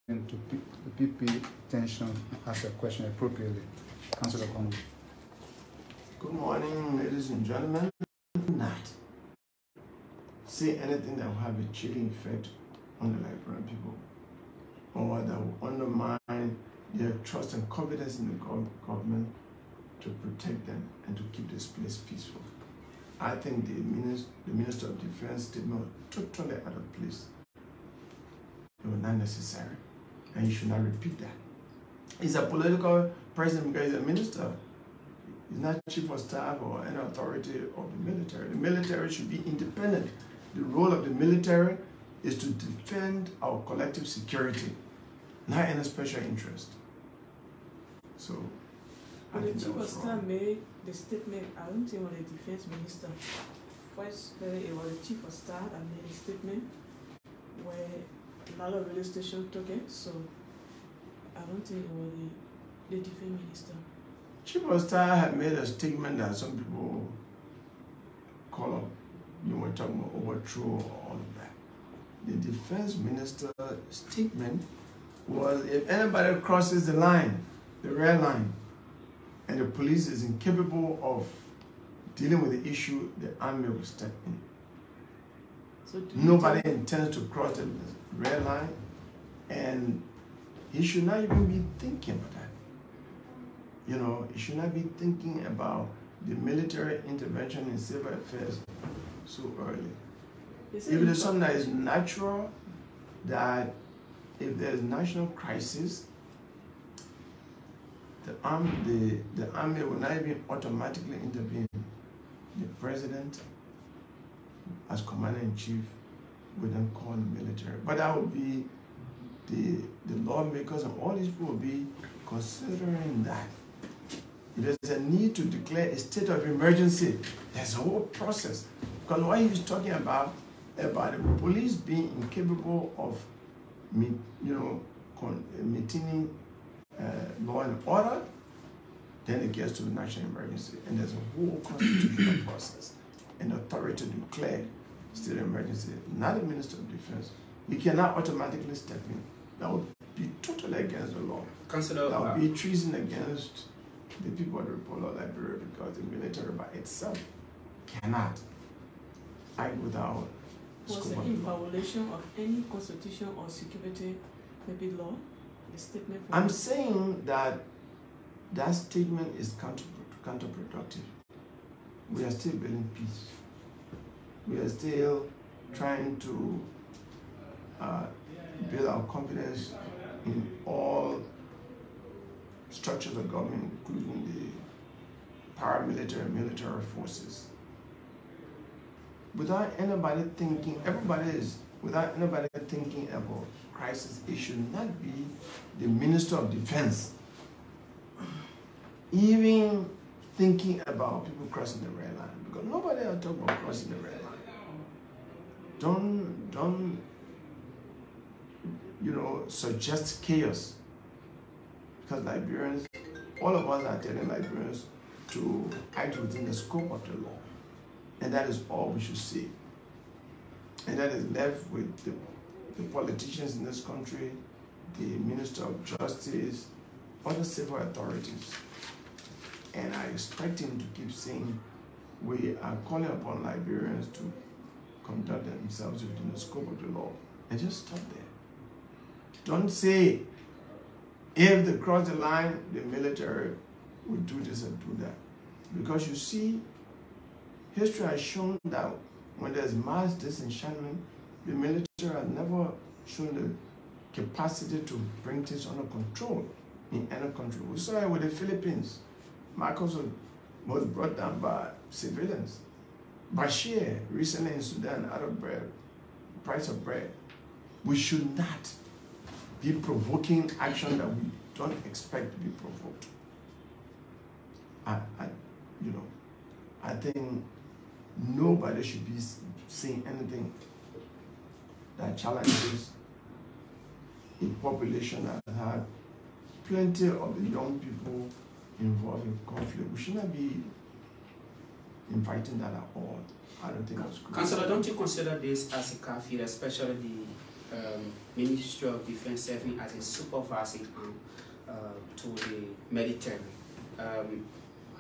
to the PP tension and ask a question appropriately. Councillor Gongloe. Good morning, ladies and gentlemen. Not say anything that will have a chilling effect on the Liberian people, or that will undermine their trust and confidence in the government to protect them and to keep this place peaceful. I think the Minister of Defense statement was totally out of place. It was not necessary, and you should not repeat that. He's a political person because he's a minister. He's not chief of staff or any authority of the military. The military should be independent. The role of the military is to defend our collective security, not any special interest. So, when the chief of staff made the statement, I don't think it was the defense minister. First, it was the chief of staff that made a statement where a lot of radio stations took it, so I don't think it was the defense minister. Chief of staff had made a statement that some people call up, you were talking about overthrow or all of that. The defense minister's statement was, if anybody crosses the line, the red line, and the police is incapable of dealing with the issue, the army will step in. So nobody intends to cross the red line, and he should not even be thinking about that. You know, he should not be thinking about the military intervention in civil affairs so early. If it is something that is natural, that if there is national crisis, the army will not even automatically intervene. The president, as commander-in-chief, will then call the military. But that would be the lawmakers and all these people will be considering that. There's a need to declare a state of emergency. There's a whole process. Because what he's talking about the police being incapable of maintaining law and order, then it gets to the national emergency. And there's a whole constitutional process and authority to declare state of emergency, not the Minister of Defense. He cannot automatically step in. That would be totally against the law. Councillor, that would be treason against the people of the Republic of Liberia, because the military by itself cannot act without was it in violation of any constitution or security maybe law? The statement. I'm saying that that statement is counterproductive. We are still building peace. We are still trying to build our confidence in all structures of government, including the paramilitary and military forces. Without anybody thinking, without anybody thinking about crisis, it should not be the Minister of Defense even thinking about people crossing the red line, because nobody will talk about crossing the red line. Don't suggest chaos, because Liberians, all of us are telling Liberians to act within the scope of the law, and that is all we should see. And that is left with the politicians in this country, the Minister of Justice, other civil authorities. And I expect him to keep saying, we are calling upon Liberians to conduct themselves within the scope of the law. And just stop there. Don't say, if they cross the line, the military will do this and do that. Because you see, history has shown that when there's mass disenchantment, the military has never shown the capacity to bring things under control in any country. We saw it with the Philippines. Marcos was brought down by civilians. Bashir, recently in Sudan, out of bread, price of bread. We should not be provoking action that we don't expect to be provoked. I think nobody should be saying anything that challenges a population that had plenty of the young people involved in conflict. We should not be inviting that at all. I don't think that's good. Councillor, don't you consider this as a kafir, especially Ministry of Defense serving as a supervising arm to the military.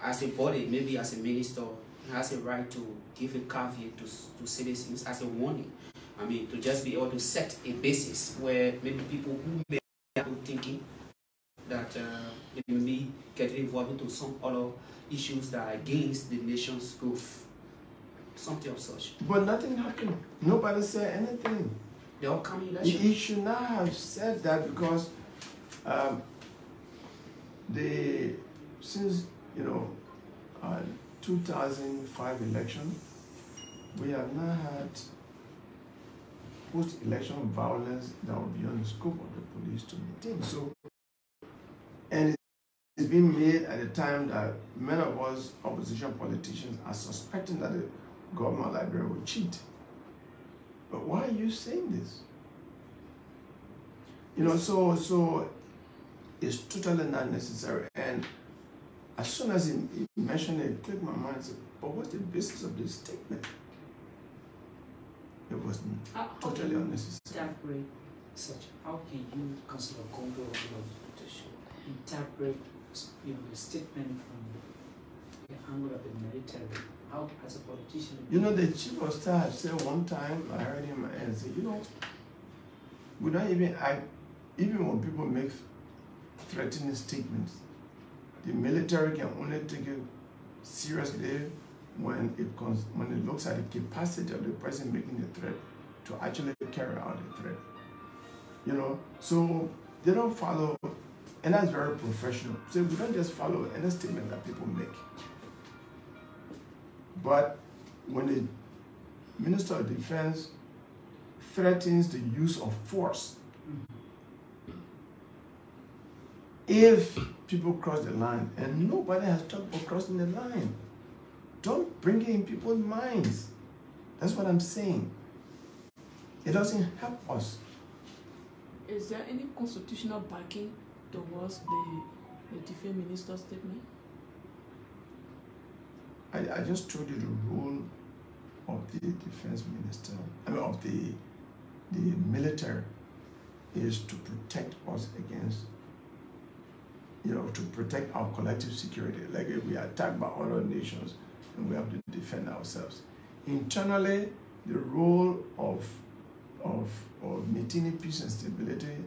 As a body, maybe as a minister, has a right to give a caveat to citizens as a warning. I mean, to just be able to set a basis where maybe people who may be thinking that they may get involved into some other issues that are against the nation's growth. Something of such. But nothing happened. Nobody said anything. The upcoming election. He should not have said that because since 2005 election, we have not had post-election violence that will be on the scope of the police to maintain. So, and it's been made at a time that many of us opposition politicians are suspecting that the government of Liberia will cheat. But why are you saying this? So it's totally not necessary. And as soon as he mentioned it, it clicked my mind and said, but what's the basis of this statement? It was totally unnecessary. How can you consider Gongloe to interpret the statement from the angle of the military? How, as a politician? The chief of staff said one time, I heard him and say, we don't even act, even when people make threatening statements, the military can only take it seriously when it looks at the capacity of the person making the threat to actually carry out the threat. So they don't follow, and that's very professional. So we don't just follow any statement that people make. But when the Minister of Defense threatens the use of force, if people cross the line, and nobody has talked about crossing the line, don't bring it in people's minds. That's what I'm saying. It doesn't help us. Is there any constitutional backing towards the defense minister's statement? I just told you the role of the defense minister, of the military, is to protect us against, to protect our collective security. Like if we are attacked by other nations, and we have to defend ourselves. Internally, the role of maintaining peace and stability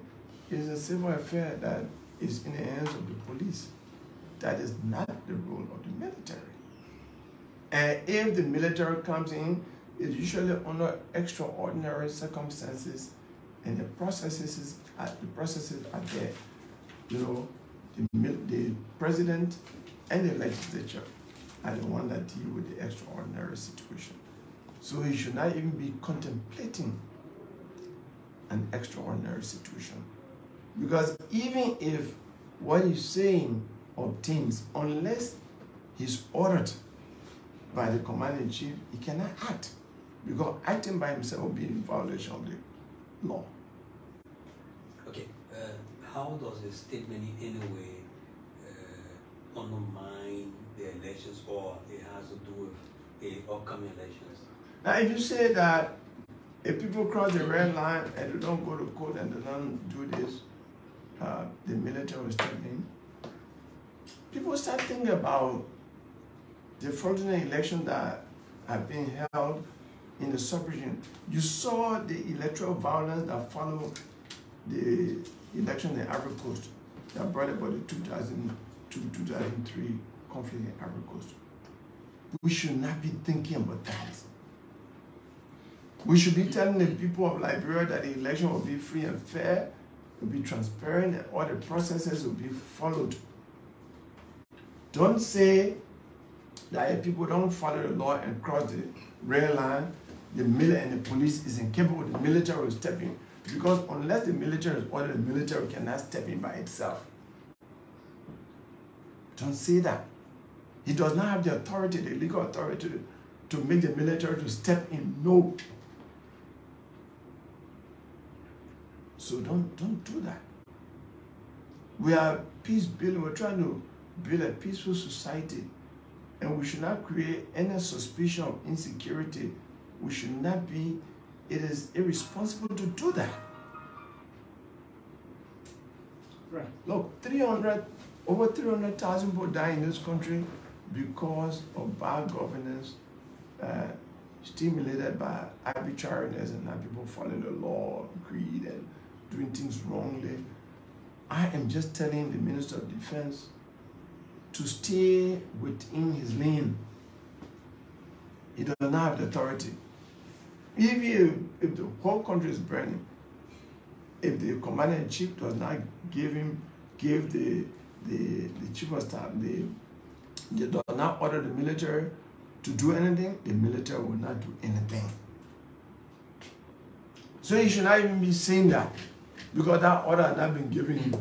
is a civil affair that is in the hands of the police. That is not the role of the military. And if the military comes in, it's usually under extraordinary circumstances, and the processes are there. The president and the legislature are the ones that deal with the extraordinary situation. So he should not even be contemplating an extraordinary situation. Because even if what he's saying obtains, unless he's ordered by the commander-in-chief, he cannot act. Because acting by himself will be in violation of the law. Okay, how does the statement in any way undermine the elections, or it has to do with the upcoming elections? Now, if you say that if people cross the red line and they don't go to court and they don't do this, the military will step in, people start thinking about the fraudulent election that have been held in the sub-region. You saw the electoral violence that followed the election in the Ivory Coast that brought about the 2002-2003 conflict in Ivory Coast. We should not be thinking about that. We should be telling the people of Liberia that the election will be free and fair, will be transparent, and all the processes will be followed. Don't say that if people don't follow the law and cross the red line, the military and the police is incapable, the military will step in. Because unless the military is ordered, the military cannot step in by itself. Don't say that. He does not have the authority, the legal authority to make the military to step in. No. So don't do that. We are peace building. We're trying to build a peaceful society, and we should not create any suspicion of insecurity. We should not be. It is irresponsible to do that. Right. Look, over 300,000 people die in this country because of bad governance, stimulated by arbitrariness and not people following the law, greed, and doing things wrongly. I am just telling the Minister of Defense to stay within his lane. He does not have the authority. If the whole country is burning, if the commander-in-chief does not give the chief of staff, they does not order the military to do anything, the military will not do anything. So he should not even be saying that, because that order has not been given him.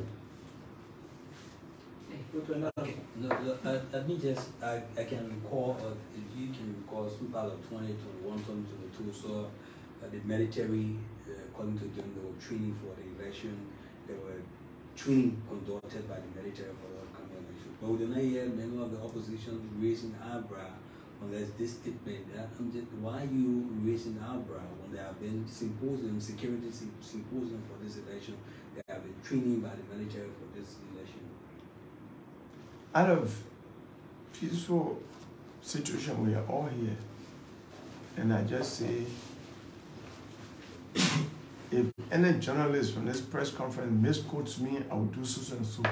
Okay. No, let me just, I can recall, if you can recall, some part of 2021, 2022, so the military, according to them, they were training for the election. They were training conducted by the military for the upcoming election. But we did not hear many of the opposition raising eyebrow unless this statement. Why are you raising eyebrow when there have been symposium, security symposium for this election? They have been training by the military for this election. Out of peaceful situation, we are all here. And I just say, if any journalist from this press conference misquotes me, I will do so and so.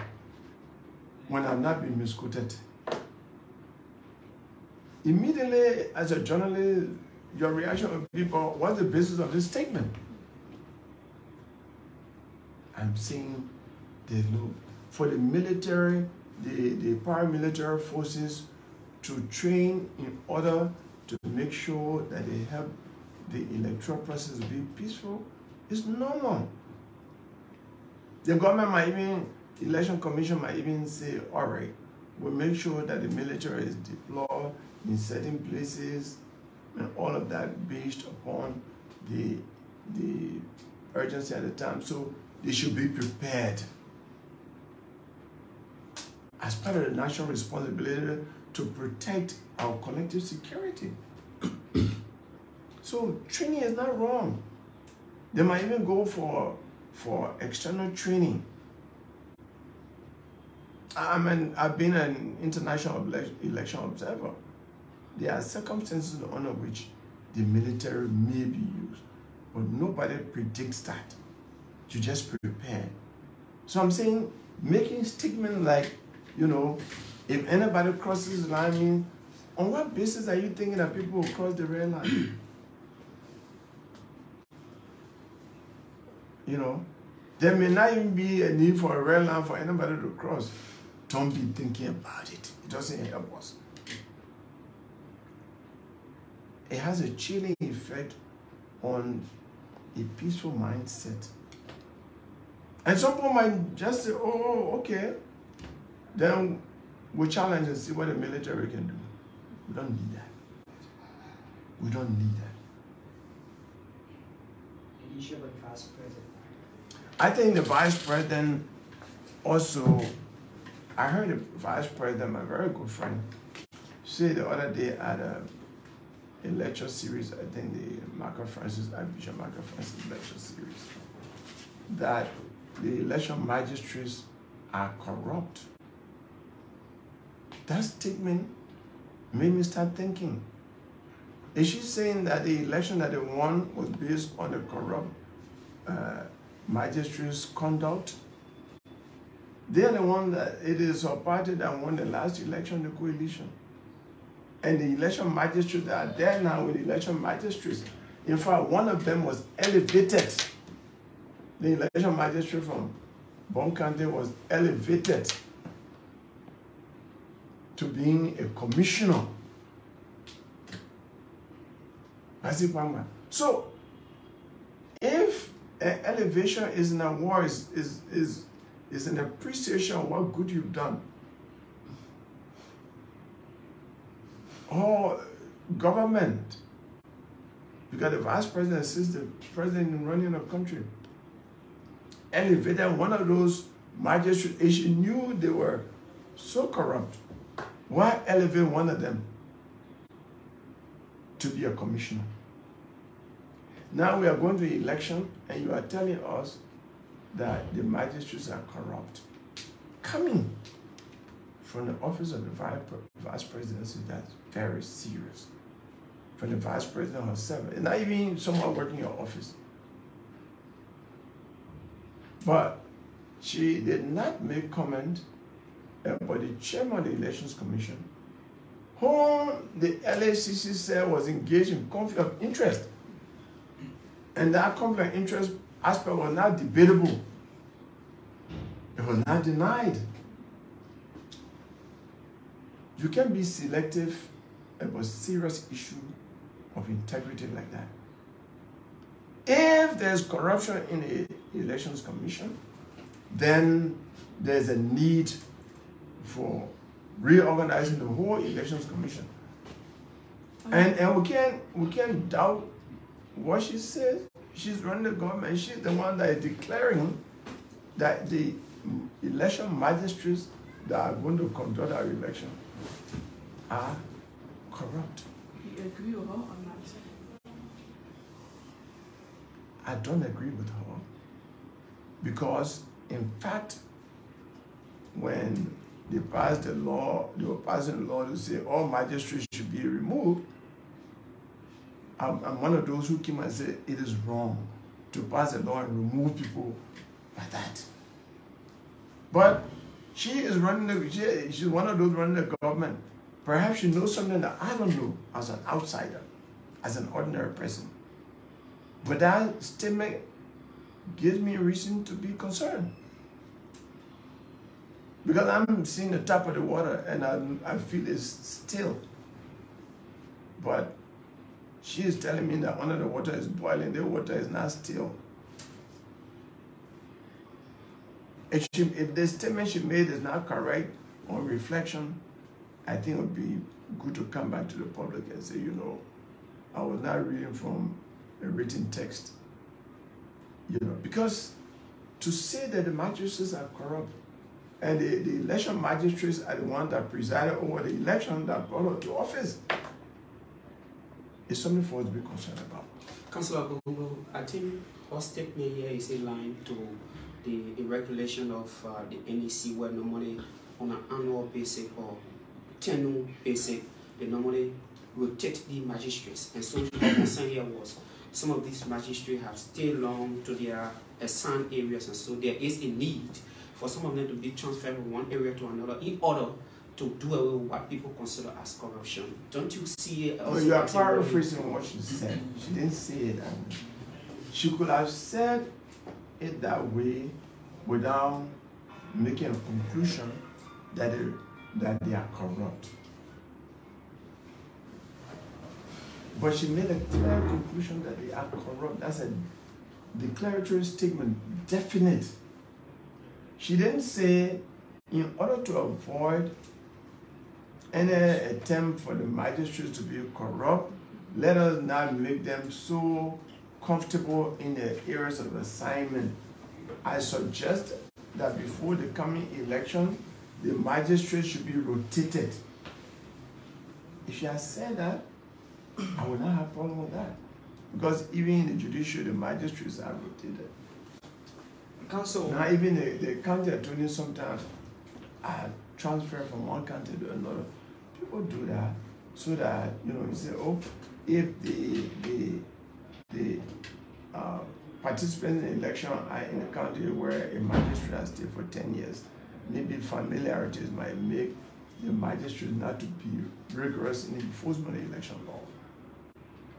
When I've not been misquoted. Immediately, as a journalist, your reaction will be, what's the basis of this statement? I'm saying they look for the military, the paramilitary forces to train in order to make sure that they help the electoral process be peaceful is normal. The government might even, election commission might even say, all right, we'll make sure that the military is deployed in certain places and all of that based upon the urgency at the time. So they should be prepared as part of the national responsibility to protect our collective security. So training is not wrong. They might even go for external training. I've been an international election observer. There are circumstances under which the military may be used, but nobody predicts that. You just prepare. So I'm saying, making statements like, if anybody crosses the line, on what basis are you thinking that people will cross the red line? There may not even be a need for a red line for anybody to cross. Don't be thinking about it. It doesn't help us. It has a chilling effect on a peaceful mindset. And some people might just say, oh, okay. Then we challenge and see what the military can do. We don't need that. We don't need that. An issue about vice president. I think the vice president also, I heard the vice president, my very good friend, say the other day at a lecture series, I think the Archbishop Michael Francis lecture series, that the election magistrates are corrupt. That statement made me start thinking, is she saying that the election that they won was based on the corrupt magistrates' conduct? They are the one that, it is a party that won the last election, the coalition. And the election magistrates that are there now with the election magistrates. In fact, one of them was elevated. The election magistrate from Bon County was elevated to being a commissioner. So, if an elevation is an award, is an appreciation of what good you've done, or government, because the vice president assists the president in running a country, elevated one of those magistrates, and she knew they were so corrupt, why elevate one of them to be a commissioner? Now we are going to the election, and you are telling us that the magistrates are corrupt, coming from the office of the vice presidency, that's very serious. From the vice president herself, and not even someone working in your office. But she did not make comment about the chairman of the Elections Commission, whom the LACC said was engaged in conflict of interest. And that conflict of interest aspect was not debatable. It was not denied. You can be selective about serious issue of integrity like that. If there's corruption in the Elections Commission, then there's a need for reorganizing the whole Elections Commission. And we can't doubt what she says. She's running the government. She's the one that is declaring that the election magistrates that are going to conduct our election are corrupt. You agree with her or not? I don't agree with her because, in fact, when they passed the law, they were passing the law to say all magistrates should be removed. I'm one of those who came and said it is wrong to pass a law and remove people like that. But she is running she's one of those running the government. Perhaps she knows something that I don't know as an outsider, as an ordinary person. But that statement gives me a reason to be concerned. Because I'm seeing the top of the water and I feel it's still. But she is telling me that under the water is boiling, the water is not still. If the statement she made is not correct on reflection, I think it would be good to come back to the public and say, you know, I was not reading from a written text. You know, because to say that the magistrates are corrupt and the election magistrates are the ones that presided over the election that brought her to office is something for us to be concerned about. Councillor Gongloe, I think our statement here is in line to the regulation of the NEC, where normally on an annual basis or tenure basis, they normally rotate the magistrates. And so the concern here was some of these magistrates have stayed long to their assigned areas, and so there is a need for some of them to be transferred from one area to another in order to do away with what people consider as corruption. Don't you see it? Oh, you are paraphrasing what she said. She didn't say it. She could have said it that way without making a conclusion that they are corrupt. But she made a clear conclusion that they are corrupt. That's a declaratory statement, definite. She didn't say, in order to avoid any attempt for the magistrates to be corrupt, let us not make them so comfortable in the areas of assignment. I suggest that before the coming election, the magistrates should be rotated. If she has said that, I would not have a problem with that. Because even in the judiciary, the magistrates are rotated. Council. Now, even the county attorneys sometimes are transferred from one county to another. People do that so that, you know, you say, oh, if the participants in the election are in a county where a magistrate has stayed for 10 years, maybe familiarities might make the magistrate not to be rigorous in enforcement of the election law.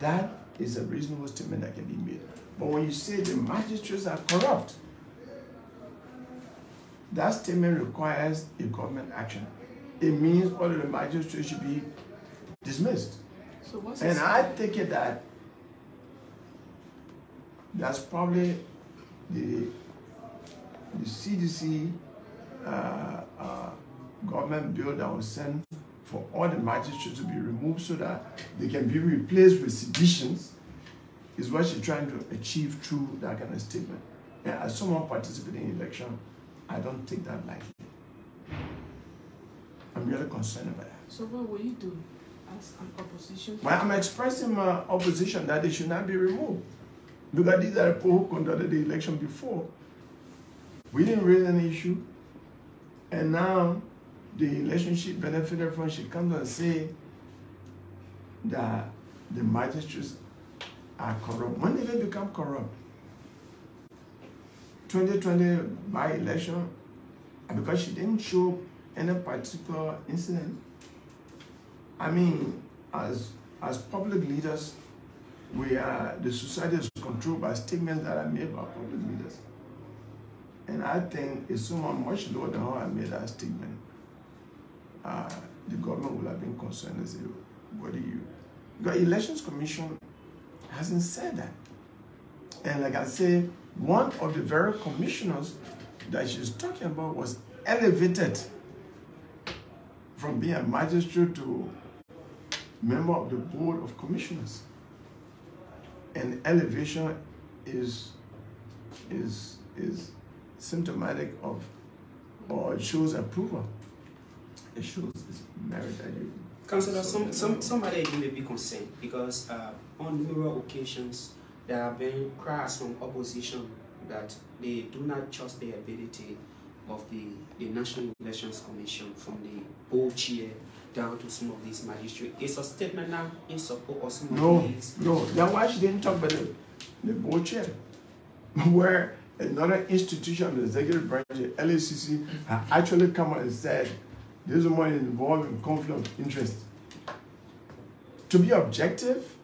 That is a reasonable statement that can be made. But when you say the magistrates are corrupt, that statement requires a government action. It means all of the magistrates should be dismissed. So what's and I take it that that's probably the CDC government bill that was sent for all the magistrates to be removed so that they can be replaced with seditions, is what she's trying to achieve through that kind of statement. And as someone participating in the election, I don't take that lightly. I'm really concerned about that. So what will you do as an opposition? Well, I'm expressing my opposition that they should not be removed. Because these are the people who conducted the election before. We didn't raise any issue. And now the election she benefited from, she comes and say that the magistrates are corrupt. When did they become corrupt? 2020 by-election, because she didn't show any particular incident. I mean, as public leaders, the society is controlled by statements that are made by public leaders. And I think if someone much lower than how I made that statement, the government would have been concerned and say, what do you? Because Elections Commission hasn't said that. And like I say, one of the very commissioners that she's talking about was elevated from being a magistrate to member of the board of commissioners. And elevation is symptomatic of, or it shows approval. It shows it's merit that you. Councillor, somebody may be concerned because on numerous occasions there have been cries from opposition that they do not trust the ability of the National Elections Commission, from the board chair down to some of these magistrates. Is a statement now in support of some of these? No, that's why she didn't talk about the board chair, where another institution of the executive branch, the LACC, had actually come out and said this woman is involved in conflict of interest. To be objective,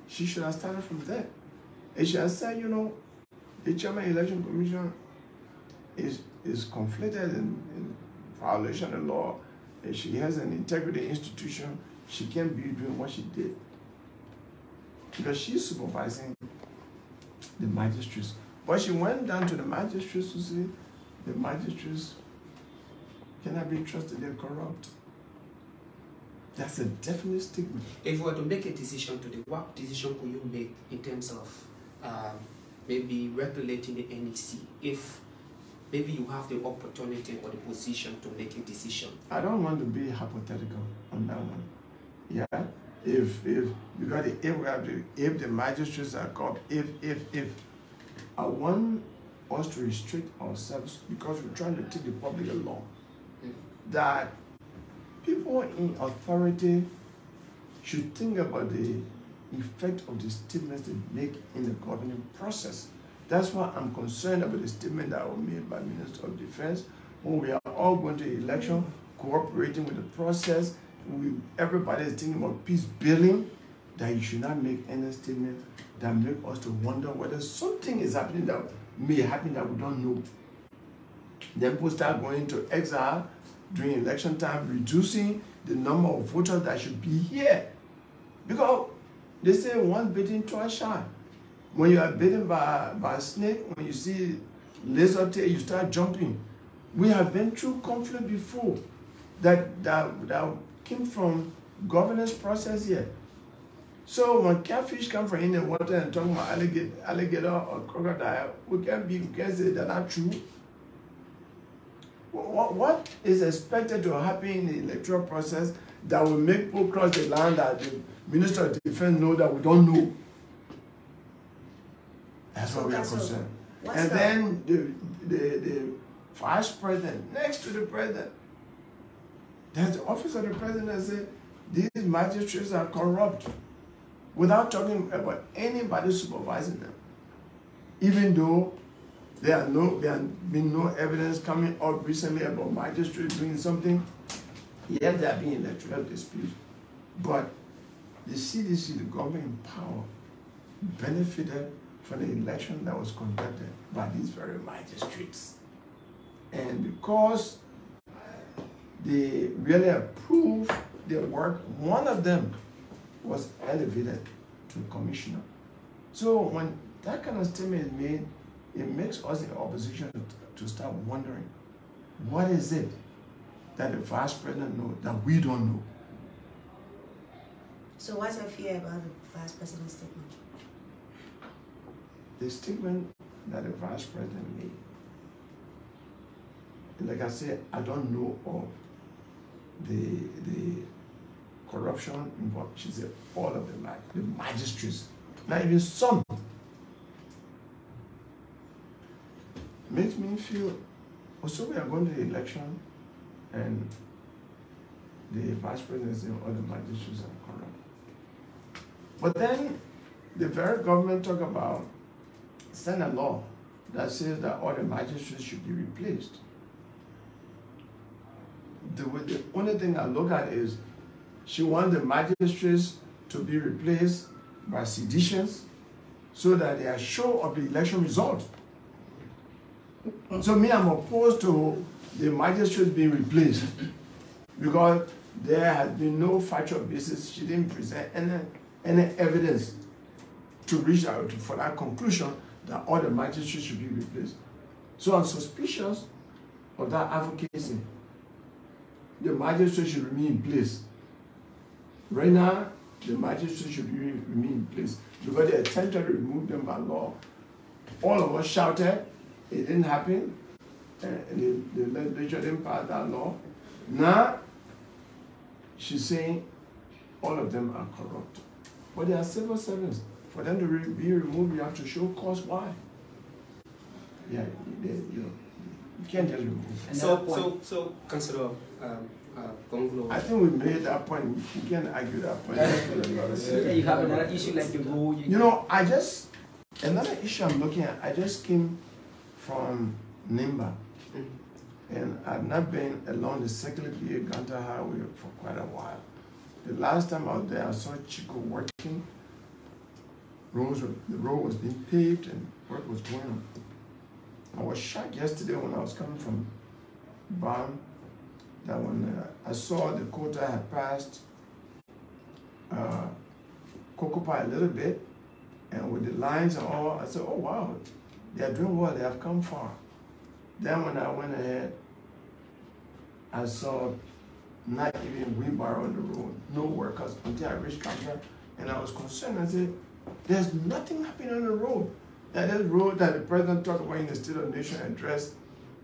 she should have started from there. And she has said, you know, the Chairman Election Commission is conflicted in violation of the law. And she has an integrity institution. She can't be doing what she did. Because she's supervising the magistrates. But she went down to the magistrates to say the magistrates cannot be trusted, they're corrupt. That's a definite statement. If you were to make a decision today, what decision could you make in terms of maybe regulating the NEC? If maybe you have the opportunity or the position to make a decision. I don't want to be hypothetical on that one. Yeah, if the magistrates are corrupt, if I want us to restrict ourselves because we're trying to take the public along. That people in authority should think about the effect of the statements they make in the governing process. That's why I'm concerned about the statement that was made by Minister of Defense when we are all going to election, cooperating with the process. Everybody is thinking about peace building, that you should not make any statement that make us to wonder whether something is happening that may happen that we don't know. Then people start going to exile during election time, reducing the number of voters that should be here. Because they say once bitten, twice shy. When you are bitten by a snake, when you see laser tail, you start jumping. We have been through conflict before that came from governance process here. So when catfish come from in the water and talking about alligator or crocodile, we can say they're not true. What is expected to happen in the electoral process that will make people cross the line that the Minister of Defense know that we don't know? That's what we are concerned. And then the vice president, next to the president, there's the office of the president that said these magistrates are corrupt, without talking about anybody supervising them. Even though there have been no evidence coming up recently about magistrates doing something, yes, there have been electoral disputes. But the CDC, the government in power, benefited from the election that was conducted by these very magistrates. And because they really approved their work, one of them was elevated to commissioner. So when that kind of statement is made, it makes us in opposition to start wondering, what is it that the vice president knows that we don't know? So what's your fear about the vice president's statement? The statement that the vice president made, like I said, I don't know of the corruption involved. She said all of the magistrates, not even some. makes me feel, so we are going to the election and the vice presidency and other magistrates are corrupt. But then the very government talk about send a law that says that all the magistrates should be replaced. The only thing I look at is she wants the magistrates to be replaced by seditionists so that they are sure of the election result. So me, I'm opposed to the magistrates being replaced because there has been no factual basis. She didn't present any evidence to reach out for that conclusion that all the magistrates should be replaced. So I'm suspicious of that advocacy. The magistrates should remain in place. Right now, the magistrates should remain in place because they attempted to remove them by law. All of us shouted, it didn't happen, and the legislature didn't pass that law. Now, she's saying all of them are corrupt. But they are civil servants. For them to be removed, you have to show cause why. Yeah, you can't just remove them. So, Councillor Gongloe. I think we made that point. We can't argue that point. Yeah, you have another issue like the rule. Another issue I'm looking at, I just came from Nimba. And I've not been along the Cllr Ganta Highway for quite a while. The last time I was there, I saw Chico working. The road was being paved and work was going on. I was shocked yesterday when I was coming from Bam that when I saw the quota had passed Kokopa a little bit, and with the lines and all, I said, oh wow, they are doing well, they have come far. Then when I went ahead, I saw not even wheelbarrow on the road, no workers until I reached Cllr, and I was concerned. I said, there's nothing happening on the road. That this road that the president talked about in the State of the Nation address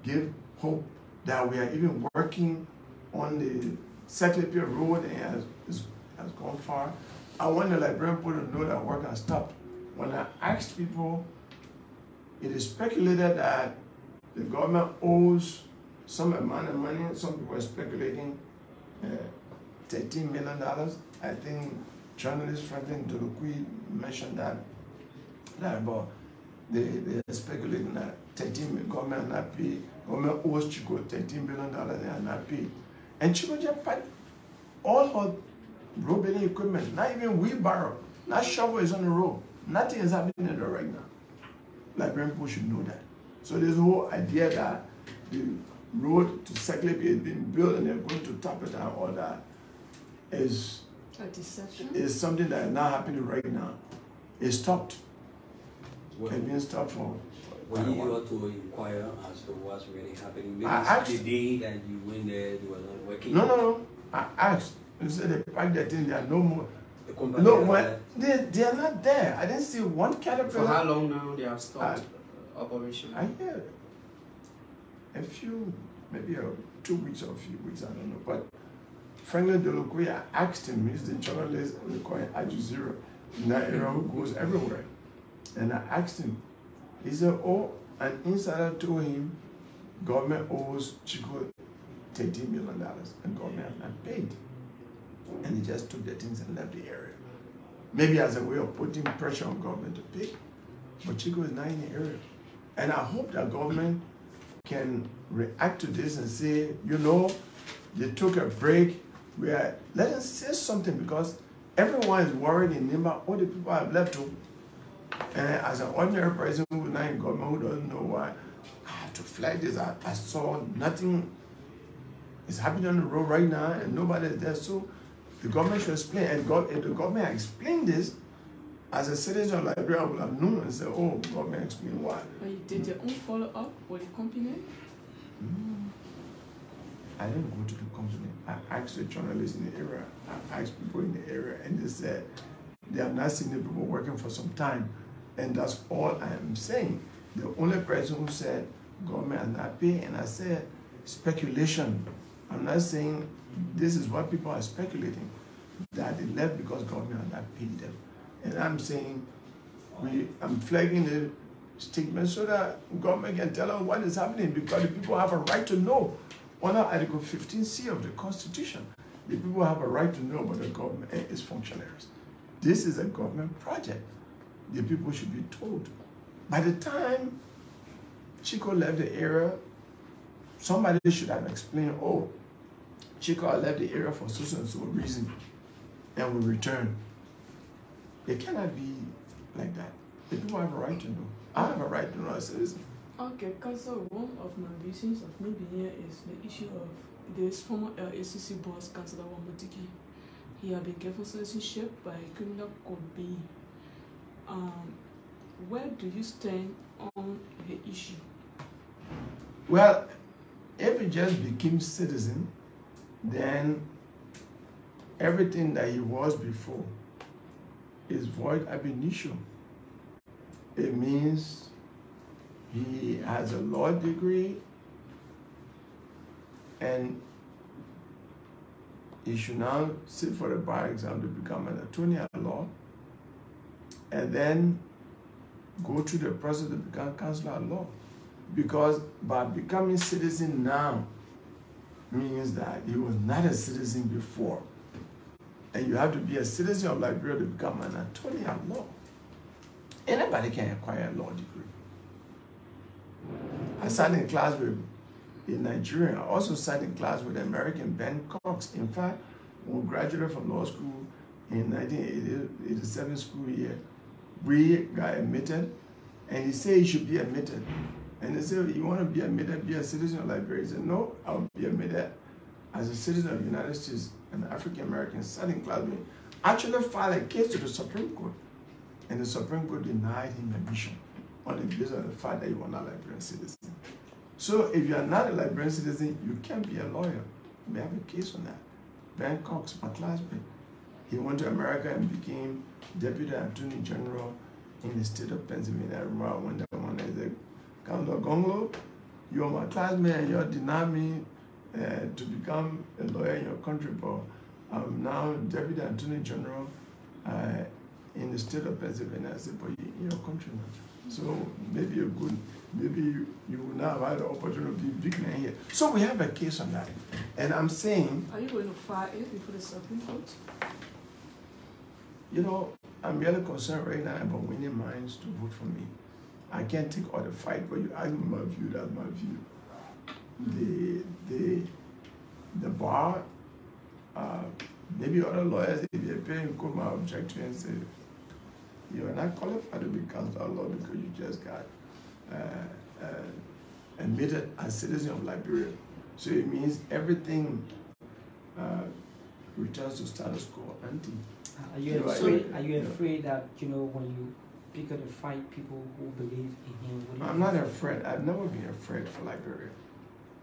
give hope that we are even working on the Cllr road and has gone far. I want the Liberian people to know that work has stopped. When I asked people, it is speculated that the government owes some amount of money. Some people are speculating $13 million. I think journalist Franklin Doluqui mentioned that about they are speculating that government not paid. Government owes Chico $13 billion they are not paid. And Chico just paid all her road building equipment, not even wheelbarrow, not shovel is on the road. Nothing is happening there right now. Liberian people should know that. So this whole idea that the road to Cllr is being built and they're going to top it and all that is something that is not happening right now. It stopped. It's been stopped for when you ought to inquire as to what's really happening. Maybe I asked, the day that you went there, you were not working. No. I asked. They said they packed their thing, they are no more. The company they are not there. I didn't see one caterpillar. For how long now they have stopped operation? I hear a few, maybe 2 weeks or a few weeks, I don't know. But Franklin Doluqui, I asked him, he's the journalist, we call him Ajuziro, in that area who goes everywhere. And I asked him, he said, oh, an insider told him government owes Chico $13 million and government has not paid. And he just took the things and left the area. Maybe as a way of putting pressure on government to pay. But Chico is not in the area. And I hope that government can react to this and say, they took a break. Let them say something because everyone is worried in Nimba. All the people have left to. And as an ordinary person who is not in government, who doesn't know why, I have to flag this. I saw nothing is happening on the road right now and nobody is there. So the government should explain. And if the government explained this, as a citizen of Liberia, I would have known and said, oh, government explain why. But you did your own follow-up with the company? I didn't go to the company. I asked the journalists in the area. I asked people in the area, and they said they have not seen the people working for some time. And that's all I am saying. The only person who said government has not paid, and I said speculation. I'm not saying this is what people are speculating, that they left because government has not paid them. And I'm saying, I'm flagging it statement so that government can tell us what is happening, because the people have a right to know. Under Article 15C of the Constitution, the people have a right to know about the government and its functionaries. This is a government project. The people should be told. By the time Chico left the area, somebody should have explained, oh, Chico left the area for so and so reason and will return. It cannot be like that. The people have a right to know. I have a right to know as a citizen. Okay, Council, one of my reasons of me being here is the issue of this former LACC boss, Councillor Wambotiki. He had been given for citizenship by criminal code B. Where do you stand on the issue? Well, if he just became citizen, then everything that he was before is void ab initio. It means he has a law degree and he should now sit for the bar exam to become an attorney at law and then go through the process to become counselor at law. Because by becoming citizen now means that he was not a citizen before. And you have to be a citizen of Liberia to become an attorney at law. Anybody can acquire a law degree. I sat in class with a Nigerian. I also sat in class with American Ben Cox. In fact, when we graduated from law school in 1987 school year, we got admitted, and he said he should be admitted. And they said, you want to be admitted, be a citizen of Liberia? He said, no, I'll be admitted as a citizen of the United States, an African American, sat in class with me. Actually filed a case to the Supreme Court, and the Supreme Court denied him admission on the basis of the fact that he was not a Liberian citizen. So if you are not a Liberian citizen, you can't be a lawyer. We have a case on that. Ben Cox, my classmate, he went to America and became Deputy Attorney General in the state of Pennsylvania. I remember when that one said, Tiawan Gongloe, you're my classmate and you're denying me to become a lawyer in your country, but I'm now Deputy Attorney General in the state of Pennsylvania. I said, but you're a countryman. So maybe you're good, maybe you will now have the opportunity to be big man here. So we have a case on that. And I'm saying, are you going to file it before the Supreme Court? You know, I'm really concerned right now about winning minds to vote for me. I can't take all the fight, but you ask me my view, that's my view. The bar, maybe other lawyers, if they pay in court, my object to and say, you are not qualified to be counselor law because you just got admitted as citizen of Liberia. So it means everything returns to status quo ante. Are you afraid that, when you pick up the fight, people who believe in him? I'm not afraid. I've never been afraid for Liberia.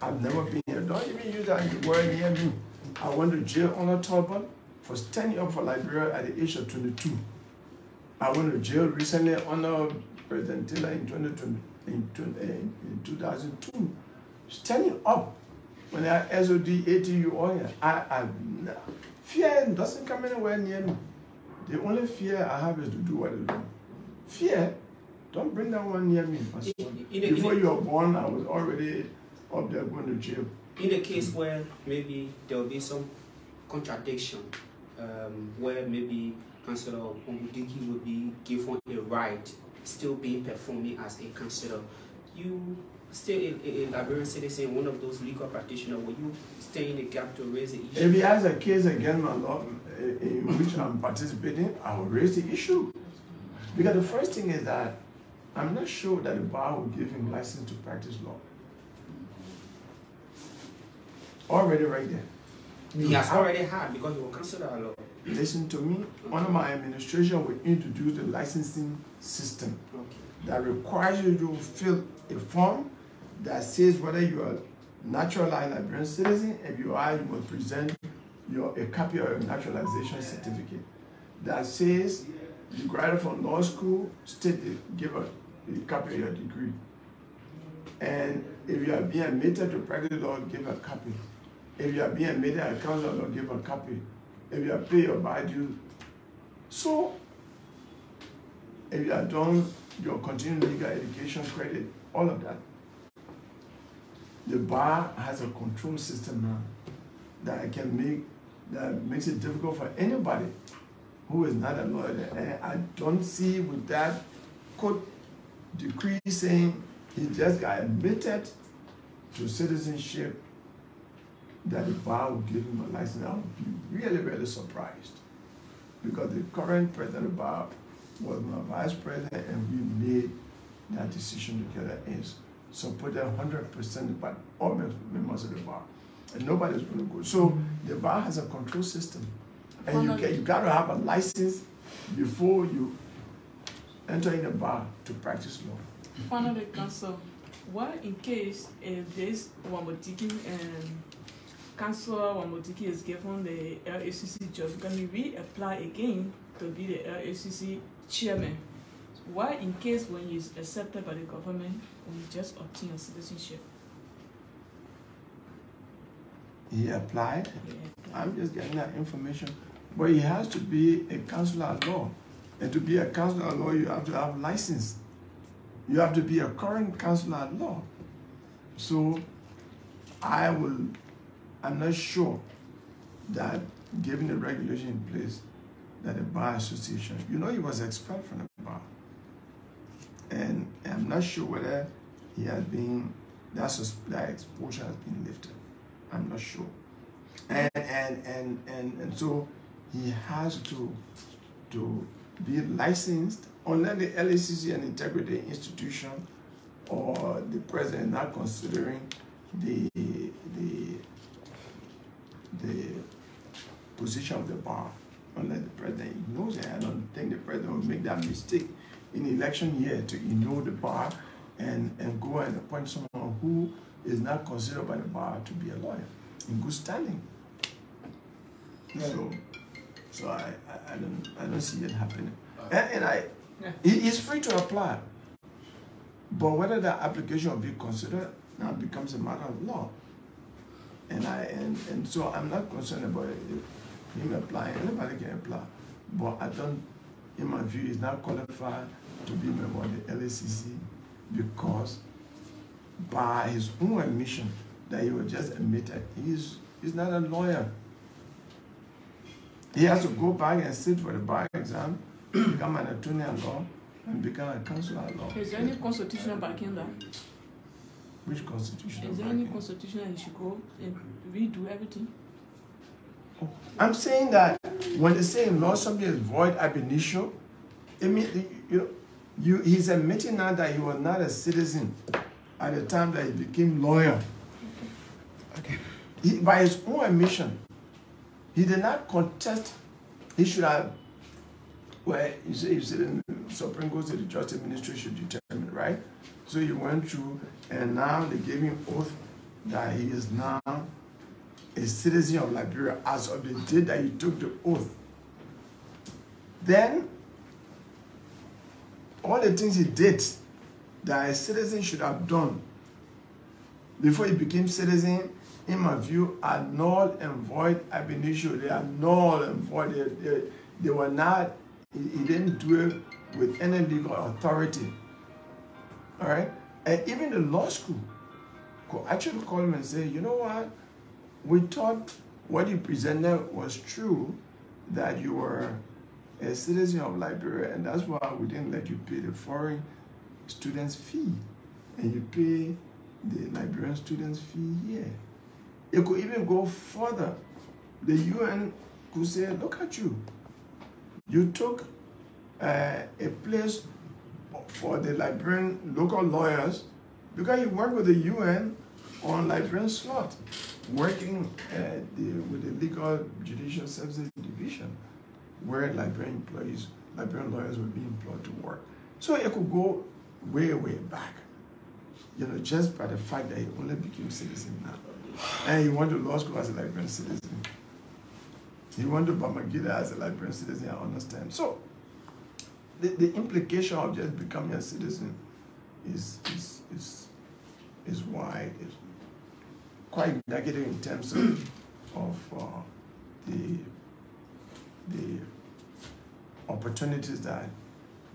I've never been here. Don't even use that word near me. I went to jail under Talbot for standing up for Liberia at the age of 22. I went to jail recently under President Taylor in 2002. Standing up when I SOD, ATU, all here. Fear doesn't come anywhere near me. The only fear I have is to do what I do. Fear, don't bring that one near me. Before you were born, I was already up there going to jail. In the case where maybe there will be some contradiction, where maybe Councillor Wambotiki will be given a right, still being performing as a councillor, you still a Liberian citizen, one of those legal practitioners, will you stay in the gap to raise the issue? If he has a case against my law in which I'm participating, I will raise the issue. Because the first thing is that I'm not sure that the bar will give him license to practice law. Already right there. He has already had, because he will consider a law. Listen to me, under my administration will introduce the licensing system that requires you to fill a form that says whether you are naturalized Liberian citizen. If you are, you must present a copy of your naturalization certificate that says you graduated from law school, give a copy of your degree. And if you are being admitted to practice law, give a copy. If you are being admitted as counsel law, give a copy. If you are paying your bar dues. So, if you are done your continuing legal education credit, all of that. The bar has a control system now that makes it difficult for anybody who is not a lawyer. And I don't see with that court decree saying he just got admitted to citizenship that the bar will give him a license. I would be really, really surprised. Because the current president of the bar was my vice president, and we made that decision together and supported 100% by all members of the bar. And nobody's going to go. So the bar has a control system. And you got to have a license before you enter in a bar to practice law. Finally, counsel, what in case if this Wambotiki and Councillor Wambotiki is given the LACC job, can we reapply again to be the LACC chairman? Why in case when he's accepted by the government, when he just obtain a citizenship? He applied. I'm just getting that information. But he has to be a counselor at law. And to be a counselor at law, you have to have a license. You have to be a current counselor at law. So I'm not sure that given the regulation in place, that the bar association, he was expelled from the bar. And I'm not sure whether he has been, that exposure has been lifted. I'm not sure. And so he has to be licensed unless the LACC an integrity institution or the president not considering the position of the bar. Unless the president ignores it. I don't think the president will make that mistake in election year to ignore the bar and go and appoint someone who is not considered by the bar to be a lawyer in good standing. So I don't see it happening. He's free to apply. But whether that application will be considered now becomes a matter of law. And so I'm not concerned about him applying. Anybody can apply. But I don't, in my view, he's not qualified to be a member of the LACC because by his own admission that he was just admitted, he's not a lawyer. He has to go back and sit for the bar exam, become an attorney at law, and become a counselor at law. Is there any constitutional backing that? Which constitutional Is there any constitution that he should go and redo everything? I'm saying that when they say in law something is void ab initio, it means he's admitting now that he was not a citizen at the time that he became lawyer. Okay. By his own admission, he did not contest. He should have. Well, you said in the Supreme Court, the Justice Ministry should determine, right? So he went through, and now they gave him oath that he is now a citizen of Liberia as of the day that he took the oath. Then, all the things he did that a citizen should have done before he became citizen, in my view, are null and void ab initio. They are null and void. They were not, he didn't do it with any legal authority. All right? And even the law school could actually call him and say, you know what? We thought what you presented was true, that you were a citizen of Liberia, and that's why we didn't let you pay the foreign students' fee. And you pay the Liberian students' fee here. It could even go further. The UN could say, look at you. You took a place for the Liberian local lawyers because you work with the UN on Liberian slot, working with the Legal Judicial Services Division, where Liberian lawyers were being employed to work. So it could go way, way back, just by the fact that he only became citizen now. And he went to law school as a Liberian citizen. He went to Bamagida as a Liberian citizen, I understand. So the implication of just becoming a citizen is wide. It's quite negative in terms of the opportunities that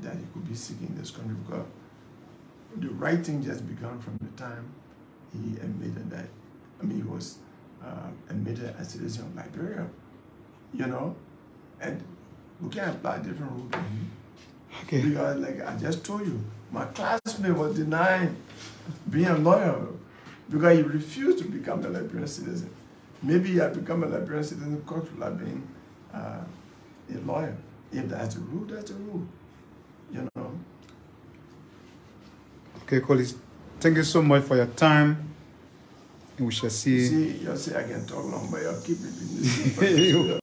that he could be seeking this country, because the right thing just began from the time he admitted that, he was admitted as citizen of Liberia, you know, and we can apply different rules to him. Okay. Because, like I just told you, my classmate was denying being a lawyer because he refused to become a Liberian citizen. Maybe he had become a Liberian citizen because he would have been a lawyer. If that's a rule, that's a rule, you know. Okay, colleagues, thank you so much for your time. And we shall see. See, you say I can talk long, but you'll keep repeating this.